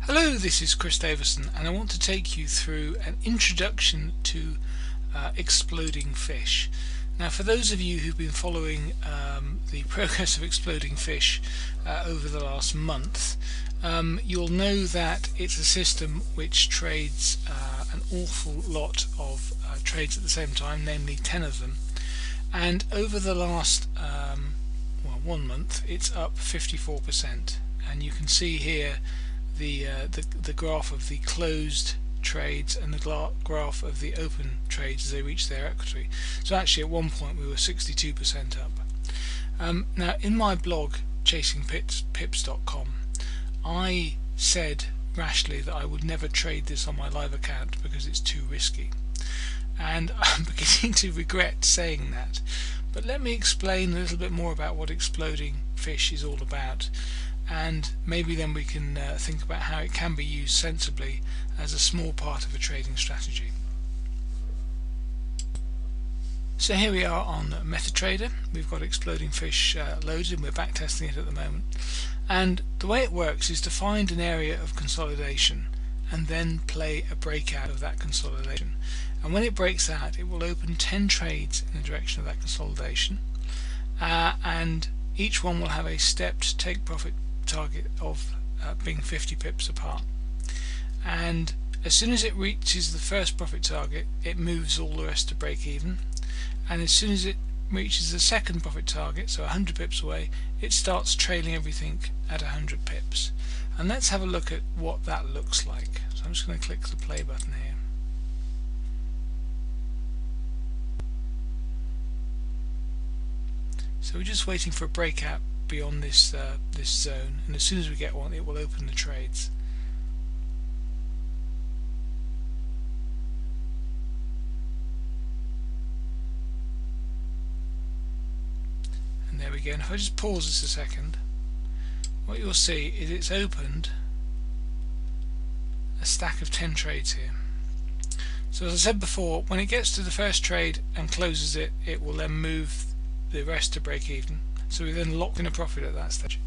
Hello, this is Chris Davison, and I want to take you through an introduction to exploding fish. Now, for those of you who've been following the progress of exploding fish over the last month, you'll know that it's a system which trades an awful lot of trades at the same time, namely 10 of them. And over the last 1 month, it's up 54%. And you can see here the graph of the closed trades and the graph of the open trades as they reach their equity. So actually at one point we were 62% up. Now in my blog chasingpips.com I said rashly that I would never trade this on my live account because it's too risky, and I'm beginning to regret saying that. But let me explain a little bit more about what exploding fish is all about, and maybe then we can think about how it can be used sensibly as a small part of a trading strategy. So here we are on MetaTrader. We've got exploding fish loaded and we're back testing it at the moment. And the way it works is to find an area of consolidation and then play a breakout of that consolidation. And when it breaks out, it will open 10 trades in the direction of that consolidation, and each one will have a stepped take profit target of being 50 pips apart. And as soon as it reaches the first profit target, it moves all the rest to break even, and as soon as it reaches the second profit target, so 100 pips away, it starts trailing everything at 100 pips. And let's have a look at what that looks like. So I'm just going to click the play button here. So we're just waiting for a breakout beyond this zone, and as soon as we get one, it will open the trades. And there we go. And if I just pause this a second, what you'll see is it's opened a stack of 10 trades here. So as I said before, when it gets to the first trade and closes it, it will then move the rest to break even. So we then lock in a profit at that stage.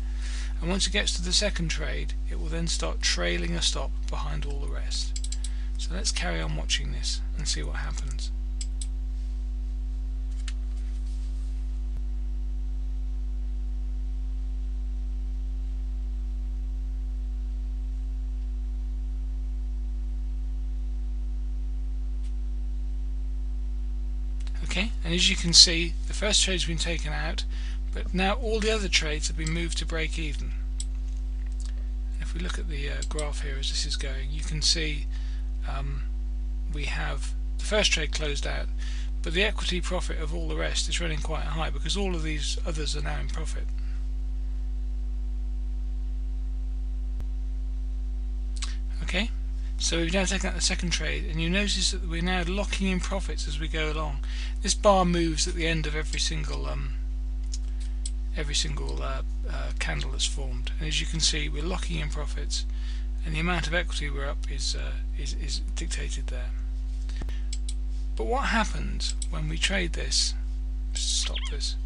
And once it gets to the second trade, it will then start trailing a stop behind all the rest. So let's carry on watching this and see what happens. Okay, and as you can see, the first trade's been taken out, but now all the other trades have been moved to break even. And if we look at the graph here as this is going, you can see we have the first trade closed out, but the equity profit of all the rest is running quite high because all of these others are now in profit. Okay, so we've now taken out the second trade, and you notice that we're now locking in profits as we go along. This bar moves at the end of every single candle that's formed, and as you can see, we're locking in profits, and the amount of equity we're up is dictated there. But what happens when we trade this? Stop this.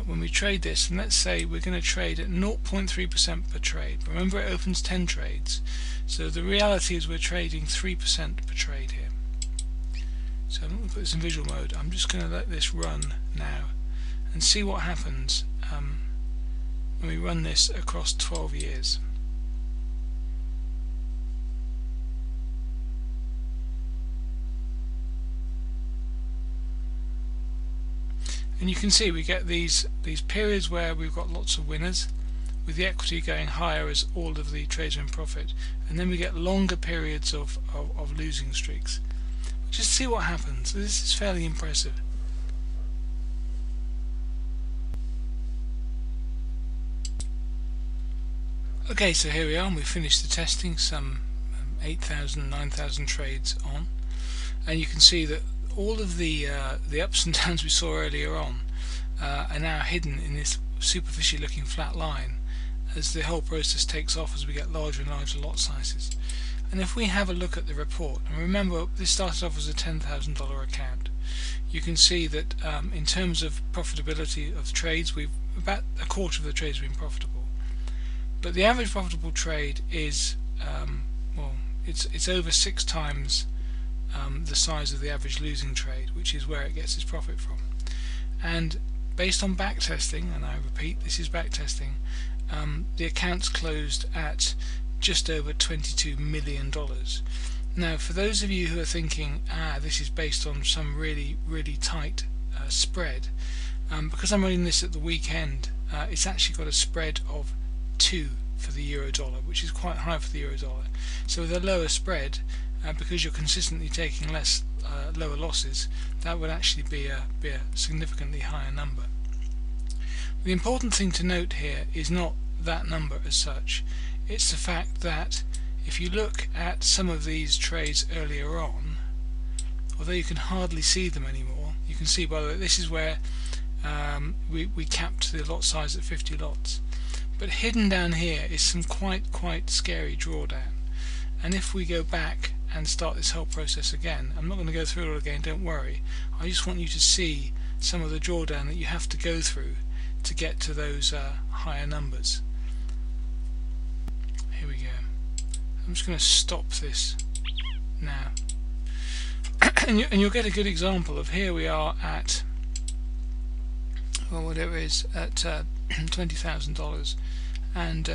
When we trade this, and let's say we're going to trade at 0.3% per trade. Remember, it opens 10 trades, so the reality is we're trading 3% per trade here. So I'm going to put this in visual mode. I'm just going to let this run now and see what happens when we run this across 12 years. And you can see we get these periods where we've got lots of winners, with the equity going higher as all of the trades are in profit, and then we get longer periods of losing streaks. Just see what happens. This is fairly impressive. Okay, so here we are, and we've finished the testing, some 8,000, 9,000 trades on, and you can see that all of the ups and downs we saw earlier on are now hidden in this superficially looking flat line as the whole process takes off as we get larger and larger lot sizes. And if we have a look at the report, and remember this started off as a $10,000 account, you can see that in terms of profitability of trades, about a quarter of the trades have been profitable. But the average profitable trade is well, it's over 6 times the size of the average losing trade, which is where it gets its profit from. And based on backtesting, and I repeat, this is backtesting, the accounts closed at just over $22 million. Now, for those of you who are thinking, this is based on some really tight spread, because I'm running this at the weekend, it's actually got a spread of 2 for the euro dollar, which is quite high for the euro dollar. So with a lower spread, because you're consistently taking lower losses, that would actually be a significantly higher number. The important thing to note here is not that number as such. It's the fact that if you look at some of these trades earlier on, although you can hardly see them anymore, you can see, by the way, this is where we capped the lot size at 50 lots. But hidden down here is some quite scary drawdown. And if we go back and start this whole process again, I'm not going to go through it all again, don't worry. I just want you to see some of the drawdown that you have to go through to get to those higher numbers. Here we go. I'm just going to stop this now. And you'll get a good example of, here we are at, well, whatever it is, at $20,000, and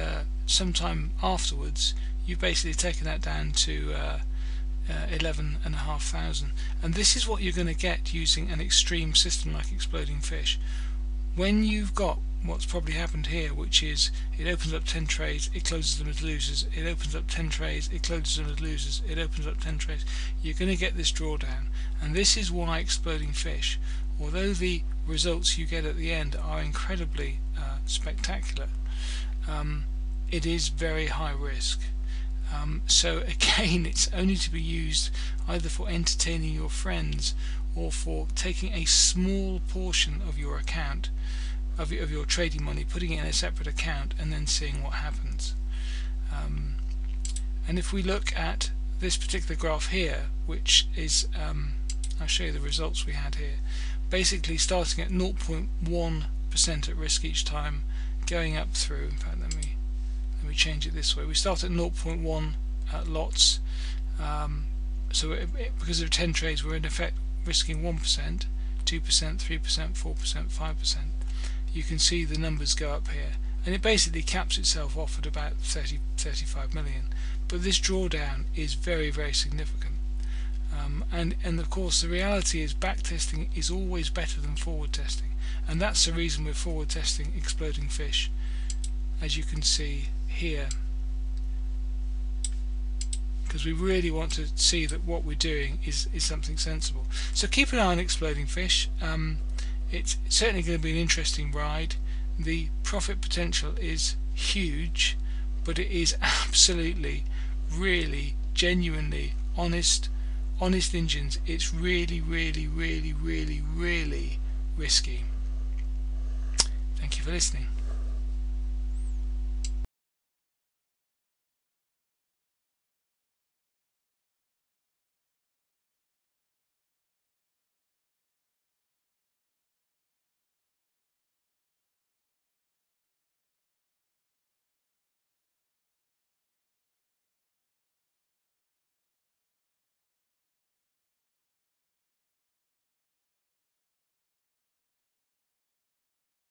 sometime afterwards you've basically taken that down to 11,500, and this is what you're going to get using an extreme system like Exploding Fish. When you've got what's probably happened here, which is it opens up 10 trades, it closes them as losers, it opens up 10 trades, it closes them as losers, it opens up 10 trades, you're going to get this drawdown. And this is why Exploding Fish, although the results you get at the end are incredibly spectacular, it is very high risk. So again, it's only to be used either for entertaining your friends or for taking a small portion of your account, of your trading money, putting it in a separate account, and then seeing what happens. And if we look at this particular graph here, which is, I'll show you the results we had here, basically starting at 0.1% at risk each time, going up through, in fact let me change it this way, we start at 0.1 lots, so because of 10 trades we're in effect risking 1%, 2%, 3%, 4%, 5%. You can see the numbers go up here, and it basically caps itself off at about 35 million. But this drawdown is very significant, and of course the reality is backtesting is always better than forward testing, and that's the reason we're forward testing Exploding Fish, as you can see here, because we really want to see that what we're doing is something sensible. So keep an eye on Exploding Fish. It's certainly going to be an interesting ride. The profit potential is huge, but it is absolutely, really, genuinely honest engines. It's really risky. Thank you for listening.